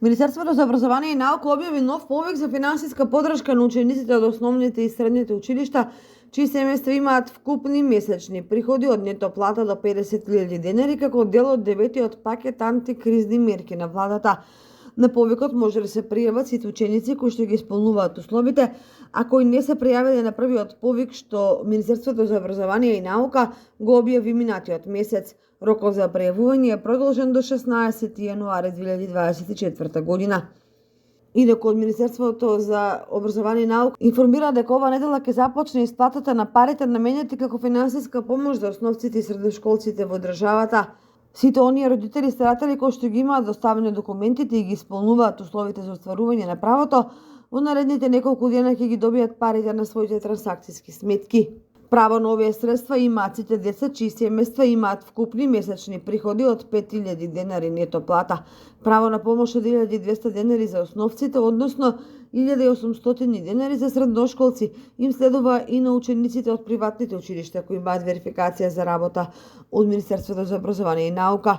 Министерството за образование и наука објави нов повик за финансиска поддршка на учениците од основните и средните училишта, чии семејства имаат вкупни месечни приходи од нето плата до 50.000 денари, како дел од 9-тиот пакет антикризни мерки на владата. На повикот може да се пријават сите ученици кои што ги исполнуваат условите, а кои не се пријавиле на првиот повик што Министерството за образование и наука го објави минатиот месец. Рокот за пријавување е продолжен до 16 јануари 2024 година. Инаку од Министерството за образование и наука информира дека ова недела ќе започне исплатата на парите наменети како финансиска помош за основците и средношколците во државата. Сите оние родители и старатели кои што ги имаат доставени документите и ги исполнуваат условите за остварување на правото, во наредните неколку дена ќе ги добијат парите на своите трансакциски сметки. Право на овие средства имаат сите деца чии семејства имаат вкупни месечни приходи од 5.000 денари нето плата, право на помош од 1.200 денари за основците, односно 1.800 денари за средношколци. Им следува и на учениците од приватните училишта кои имаат верификација за работа од Министерството за образование и наука.